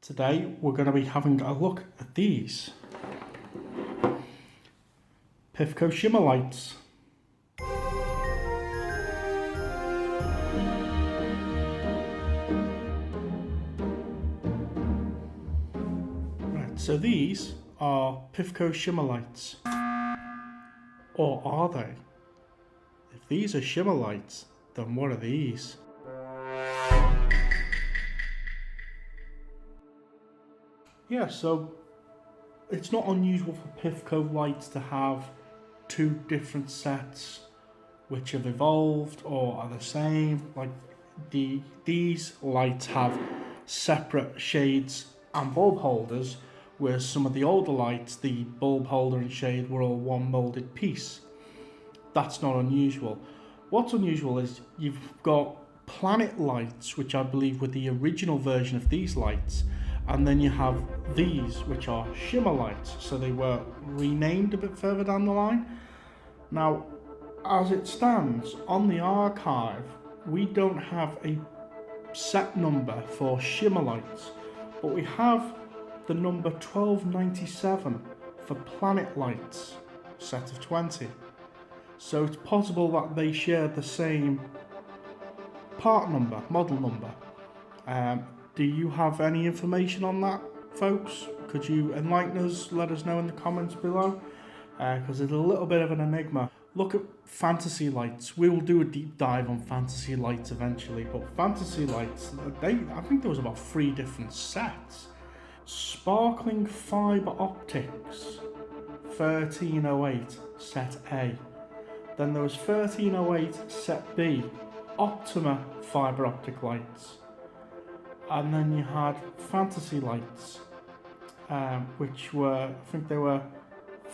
Today we're going to be having a look at these PIFCO Shimmer lights. Right, so these are PIFCO Shimmer lights. Or are they? If these are shimmer lights, then what are these? Yeah, so it's not unusual for PIFCO lights to have two different sets which have evolved or are the same. Like these lights have separate shades and bulb holders, whereas some of the older lights, the bulb holder and shade were all one moulded piece. That's not unusual. What's unusual is you've got planet lights, which I believe were the original version of these lights, and then you have these, which are shimmer lights. So they were renamed a bit further down the line. Now, as it stands on the archive, we don't have a set number for shimmer lights, but we have the number 1297 for planet lights, set of 20. So it's possible that they share the same part number, model number. Do you have any information on that, folks? Could you enlighten us, let us know in the comments below? Because it's a little bit of an enigma. Look at fantasy lights. We will do a deep dive on fantasy lights eventually, but fantasy lights, I think there was about 3 different sets. Sparkling fibre optics, 1308, set A. Then there was 1308, set B, Optima fibre optic lights. And then you had fantasy lights, which were, I think they were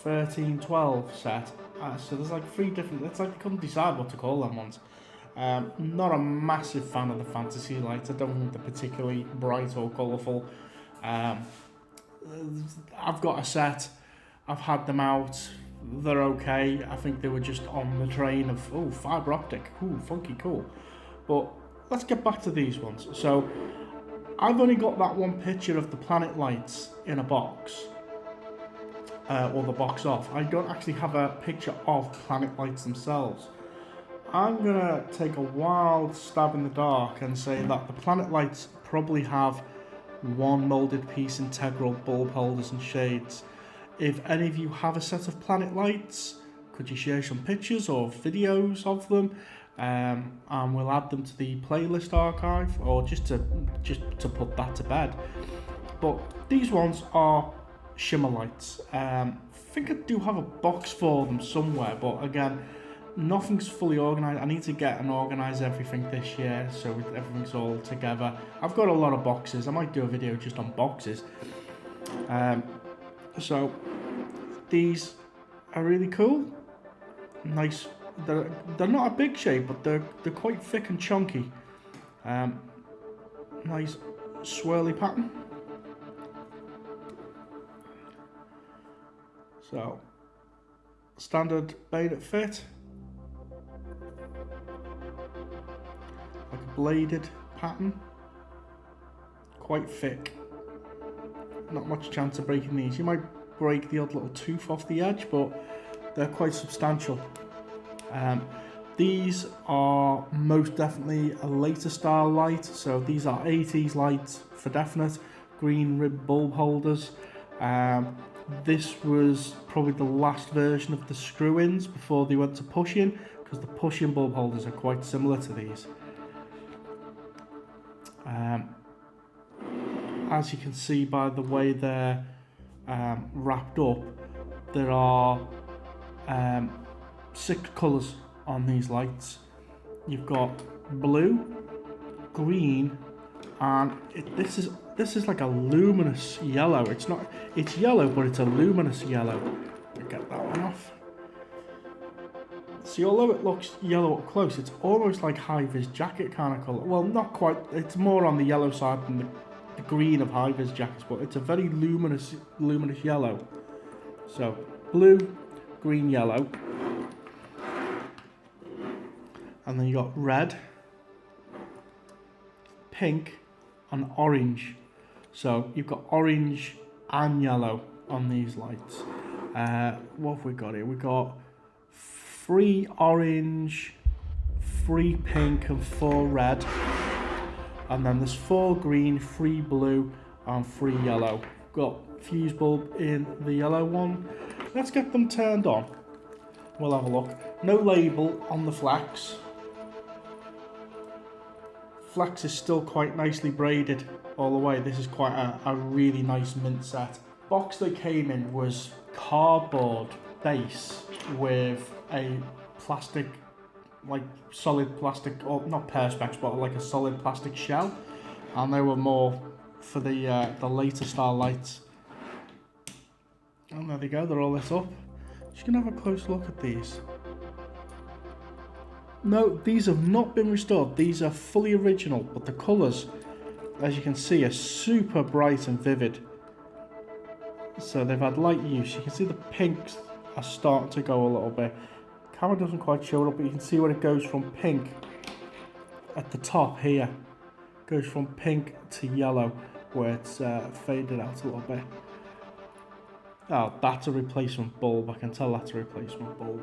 1312 set. So there's like 3 different, it's like you couldn't decide what to call them ones. Not a massive fan of the fantasy lights. I don't think they're particularly bright or colourful. I've got a set, I've had them out, they're okay. I think they were just on the train of, oh, fibre optic, ooh, funky, cool. But let's get back to these ones. So I've only got that one picture of the planet lights in a box, or the box off. I don't actually have a picture of planet lights themselves. I'm gonna take a wild stab in the dark and say that the planet lights probably have one moulded piece integral bulb holders and shades. If any of you have a set of planet lights, could you share some pictures or videos of them? And we'll add them to the playlist archive, or just to put that to bed. But these ones are shimmer lights. I think I do have a box for them somewhere, but again, nothing's fully organised. I need to get and organise everything this year so everything's all together. I've got a lot of boxes. I might do a video just on boxes. So these are really cool. Nice. They're not a big shape, but they're quite thick and chunky. Nice swirly pattern. So standard bayonet fit, like a bladed pattern, quite thick. Not much chance of breaking these. You might break the odd little tooth off the edge, but they're quite substantial. These are most definitely a later style light, so these are 80s lights for definite. Green rib bulb holders. This was probably the last version of the screw-ins before they went to push-in, because the push-in bulb holders are quite similar to these. As you can see by the way they're wrapped up, there are 6 colours on these lights. You've got blue, green, and this is like a luminous yellow. It's yellow, but it's a luminous yellow. Get that one off. See, although it looks yellow up close, it's almost like high-vis jacket kind of colour. Well, not quite. It's more on the yellow side than the green of high-vis jackets, but it's a very luminous yellow. So blue, green, yellow. And then you got red, pink, and orange. So you've got orange and yellow on these lights. What have we got here? We've got 3 orange, 3 pink and 4 red. And then there's 4 green, 3 blue and 3 yellow. Got fuse bulb in the yellow one. Let's get them turned on. We'll have a look. No label on the flex. Flex is still quite nicely braided all the way. This is quite a really nice mint set. Box they came in was cardboard base with a plastic, like solid plastic, or not perspex, but like a solid plastic shell, and they were more for the later style lights. And there they go, they're all lit up. Just gonna have a close look at these. No, these have not been restored. These are fully original, but the colours, as you can see, are super bright and vivid. So they've had light use. You can see the pinks are starting to go a little bit. Camera doesn't quite show it up, but you can see where it goes from pink at the top here. Goes from pink to yellow, where it's faded out a little bit. Oh, that's a replacement bulb. I can tell that's a replacement bulb.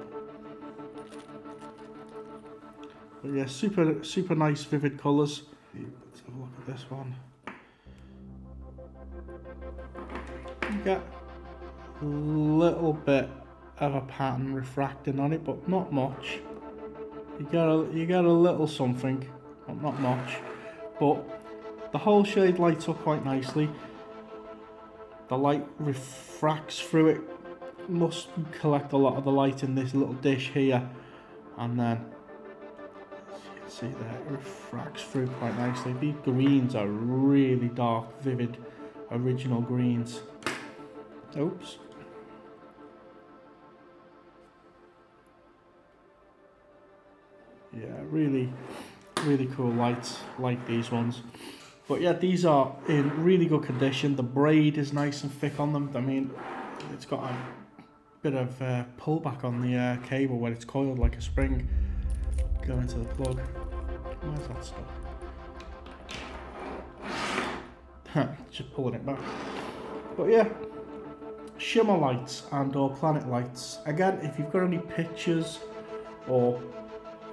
But yeah, super nice, vivid colours. Let's have a look at this one. You get a little bit of a pattern refracting on it, but not much. You get a little something, but not much. But the whole shade lights up quite nicely. The light refracts through it. Must collect a lot of the light in this little dish here, and then see there, it refracts through quite nicely. These greens are really dark, vivid, original greens. Oops. Yeah, really cool lights, like these ones. But yeah, these are in really good condition. The braid is nice and thick on them. I mean, it's got a bit of pullback on the cable where it's coiled like a spring. Go into the plug. Where's that stuff? Just pulling it back. But yeah, Shimmer lights and or Planet lights. Again, if you've got any pictures or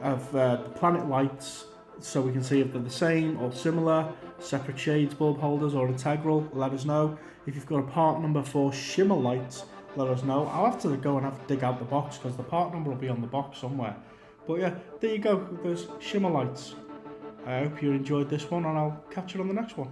of the Planet lights, so we can see if they're the same or similar, separate shades, bulb holders or integral, let us know. If you've got a part number for Shimmer lights, let us know. I'll have to go and have to dig out the box because the part number will be on the box somewhere. But yeah, there you go, there's Shimmer lights. I hope you enjoyed this one, and I'll catch you on the next one.